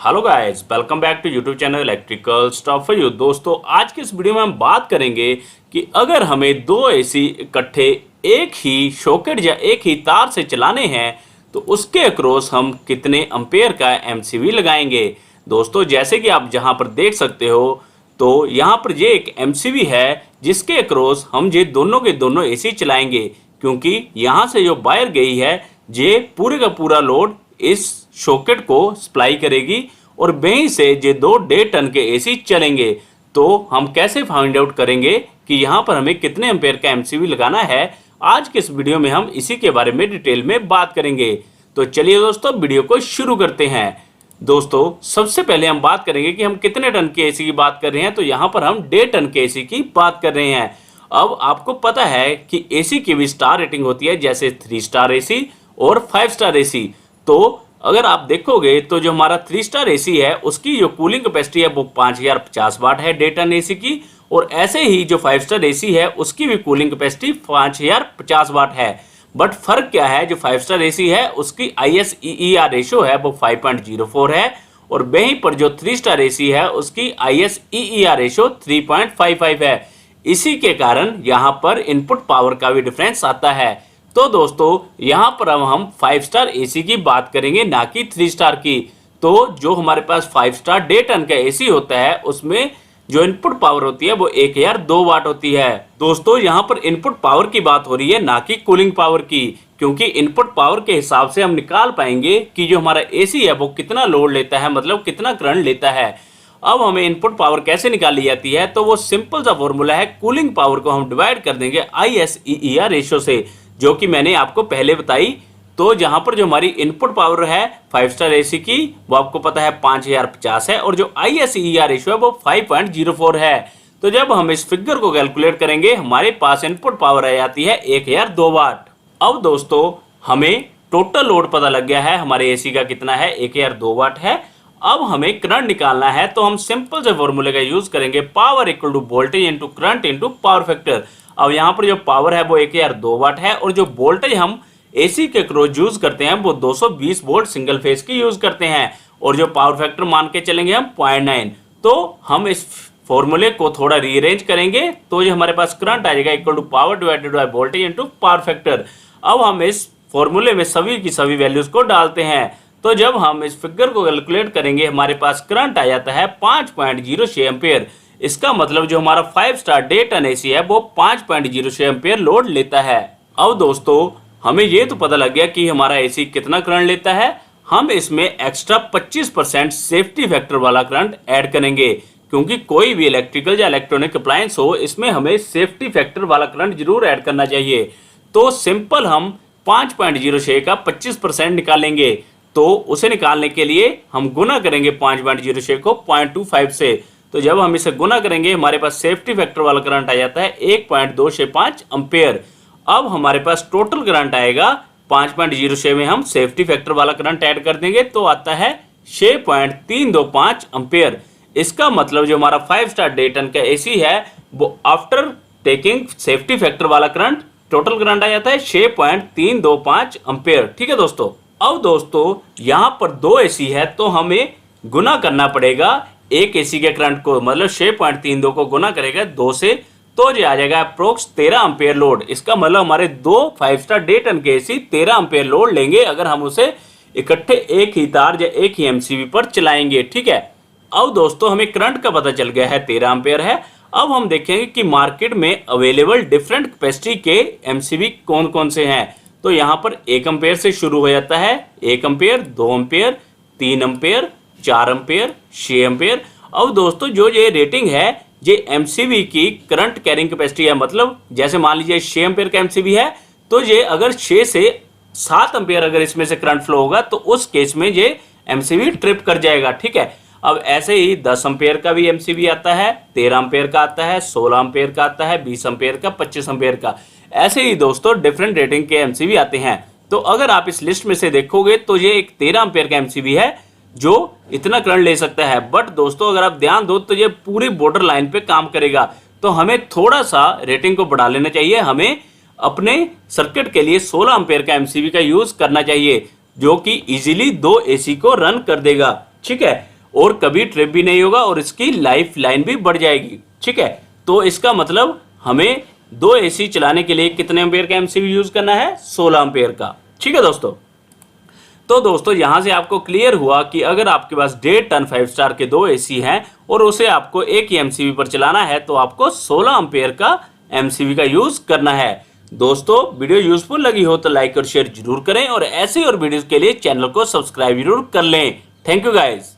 Hello guys, welcome back to YouTube channel electrical stuff for you. दोस्तों, आज की इस वीडियो में हम बात करेंगे कि अगर हमें दो एसी इकट्ठे एक ही सॉकेट या एक ही तार से चलाने हैं तो उसके अक्रॉस हम कितने एम्पेयर का एमसीवी लगाएंगे। दोस्तों, जैसे कि आप जहां पर देख सकते हो तो यहाँ पर ये एक एमसीवी है जिसके अक्रॉस हम ये दोनों के दोनों एसी चलाएंगे, क्योंकि यहाँ से जो वायर गई है ये पूरे का पूरा लोड इस सॉकेट को सप्लाई करेगी और वहीं से ये 2 1.5 टन के एसी चलेंगे। तो हम कैसे फाइंड आउट करेंगे कि यहाँ पर हमें कितने एम्पेयर का एमसीवी लगाना है, आज के इस वीडियो में हम इसी के बारे में डिटेल में बात करेंगे। तो चलिए दोस्तों, वीडियो को शुरू करते हैं। दोस्तों, सबसे पहले हम बात करेंगे कि हम कितने टन के एसी की बात कर रहे हैं। तो यहाँ पर हम 1.5 टन के एसी की बात कर रहे हैं। अब आपको पता है कि एसी की भी स्टार रेटिंग होती है, जैसे 3 स्टार एसी और 5 स्टार एसी। तो अगर आप देखोगे तो जो हमारा 3 स्टार एसी है उसकी जो कूलिंग कैपेसिटी है वो 5050 वाट है 1.5 टन एसी की, और ऐसे ही जो 5 स्टार एसी है उसकी भी कूलिंग कैपेसिटी 5050 वाट है। बट फर्क क्या है, जो 5 स्टार एसी है उसकी ISEER रेशो है वो 5.04 है, और वहीं पर जो 3 स्टार एसी है उसकी ISEER रेशो 3.55 है। इसी के कारण यहाँ पर इनपुट पावर का भी डिफरेंस आता है। तो दोस्तों, यहाँ पर अब हम 5 स्टार एसी की बात करेंगे, ना कि 3 स्टार की। तो जो हमारे पास 5 स्टार 1.5 टन का एसी होता है उसमें जो इनपुट पावर होती है वो 1002 वाट होती है। दोस्तों, यहाँ पर इनपुट पावर की बात हो रही है, ना कि कूलिंग पावर की, क्योंकि इनपुट पावर के हिसाब से हम निकाल पाएंगे कि जो हमारा एसी है वो कितना लोड लेता है, मतलब कितना करंट लेता है। अब हमें इनपुट पावर कैसे निकाली जाती है, तो वो सिंपल सा फॉर्मूला है, कूलिंग पावर को हम डिवाइड कर देंगे ISEER रेशो से, जो कि मैंने आपको पहले बताई। तो जहां पर जो हमारी इनपुट पावर है 5 स्टार एसी की वो आपको पता है 5050 है, और जो ISEER रेशियो है वो 5.04 है। तो जब हम इस फिगर को कैलकुलेट करेंगे हमारे पास इनपुट पावर आ जाती है 1002 वाट। अब दोस्तों, हमें टोटल लोड पता लग गया है हमारे एसी का कितना है, 1002 वाट है। अब हमें करंट निकालना है, तो हम सिंपल से फॉर्मूले का यूज करेंगे, power equal to voltage into current into power factor. अब यहाँ पर जो पावर है वो 1002 वाट है, और जो वोल्टेज हम एसी के अक्रॉस यूज करते हैं वो 220 वोल्ट सिंगल फेज की यूज करते हैं, और जो पावर फैक्टर मान के चलेंगे हम 0.9। तो हम इस फॉर्मूले को थोड़ा रीअरेंज करेंगे तो ये हमारे पास करंट आ जाएगा equal to power divided by voltage into power factor. अब हम इस फॉर्मूले में सभी की सभी वैल्यूज को डालते हैं। तो जब हम इस फिगर को कैलकुलेट करेंगे हमारे पास करंट आ जाता है 5.06 एम्पेयर। इसका मतलब जो हमारा 5 स्टार 1.5 टन एसी है वो 5.06 एम्पेयर लोड लेता है। अब दोस्तों, हमें ये तो पता लग गया कि हमारा एसी कितना करंट लेता है। हम इसमें एक्स्ट्रा 25% सेफ्टी फैक्टर वाला करंट ऐड करेंगे, क्योंकि कोई भी इलेक्ट्रिकल या इलेक्ट्रॉनिक अप्लायंस हो इसमें हमें सेफ्टी फैक्टर वाला करंट जरूर ऐड करना चाहिए। तो सिंपल हम 5.06 का 25% निकालेंगे। तो उसे निकालने के लिए हम गुना करेंगे 5.06 को 0.25 से। तो जब हम इसे गुना करेंगे हमारे पास सेफ्टी फैक्टर वाला करंट आ जाता है 1.265 एम्पेयर। अब हमारे पास टोटल करंट आएगा 5.06 में हम सेफ्टी फैक्टर वाला करंट ऐड कर देंगे तो आता है 6.325 एम्पेयर। इसका मतलब जो हमारा 5 स्टार 1.5 टन का एसी है वो आफ्टर टेकिंग सेफ्टी फैक्टर वाला करंट टोटल करंट आ जाता है 6.325 एम्पेयर। ठीक है दोस्तों। अब दोस्तों, यहाँ पर 2 एसी है तो हमें गुना करना पड़ेगा एक एसी के करंट को, मतलब 6.32 को गुना करेगा 2 से, तो ये आ जाएगा अप्रोक्स 13 एम्पेयर लोड। इसका मतलब हमारे 2 5 स्टार 1.5 टन के एसी 13 एम्पेयर लोड लेंगे अगर हम उसे इकट्ठे एक ही तार या एक ही एमसीवी पर चलाएंगे। ठीक है। अब दोस्तों, हमें करंट का पता चल गया है 13 एम्पेयर है। अब हम देखेंगे कि मार्केट में अवेलेबल डिफरेंट कैपेसिटी के एमसीवी कौन कौन से हैं। तो यहाँ पर 1 एम्पेयर से शुरू हो जाता है, 1 ampere, 2 ampere, 3 ampere, 4 ampere, 6 ampere. अब दोस्तों, जो ये रेटिंग है ये एमसीवी की करंट कैरिंग कैपेसिटी है, मतलब जैसे मान लीजिए 6 एम्पेयर का एमसीवी है तो ये अगर 6 से 7 एम्पेयर अगर इसमें से करंट फ्लो होगा तो उस केस में ये एमसीवी ट्रिप कर जाएगा। ठीक है। अब ऐसे ही 10 एम्पेयर का भी एमसीवी आता है, 13 एम्पेयर का आता है, 16 एम्पेयर का आता है, 20 एम्पेयर का, 25 एम्पेयर का। ऐसे ही दोस्तों डिफरेंट रेटिंग के एमसीवी आते हैं। तो अगर आप इस लिस्ट में से देखोगे तो ये एक 13 एम्पेयर का एमसीवी है जो इतना करंट ले सकता है। बट दोस्तों, अगर आप ध्यान दो तो ये पूरी बॉर्डर लाइन पे काम करेगा, तो हमें थोड़ा सा रेटिंग को बढ़ा लेना चाहिए। हमें अपने सर्किट के लिए 16 एम्पेयर का एमसीवी का यूज करना चाहिए, जो कि इजीली 2 एसी को रन कर देगा। ठीक है। और कभी ट्रिप भी नहीं होगा और इसकी लाइफ लाइन भी बढ़ जाएगी। ठीक है, तो इसका मतलब हमें 2 एसी चलाने के लिए कितने एम्पेयर का एमसीबी यूज करना है? 16 एम्पेयर का। ठीक है दोस्तों, तो दोस्तों यहां से आपको क्लियर हुआ कि अगर आपके पास 1.5 टन 5 स्टार के 2 एसी हैं और उसे आपको एक ही एमसीबी पर चलाना है तो आपको 16 एम्पेयर का एमसीबी का यूज करना है। दोस्तों वीडियो यूजफुल लगी हो तो लाइक और शेयर जरूर करें और ऐसे और वीडियोस के लिए चैनल को सब्सक्राइब जरूर कर लें। Thank you guys.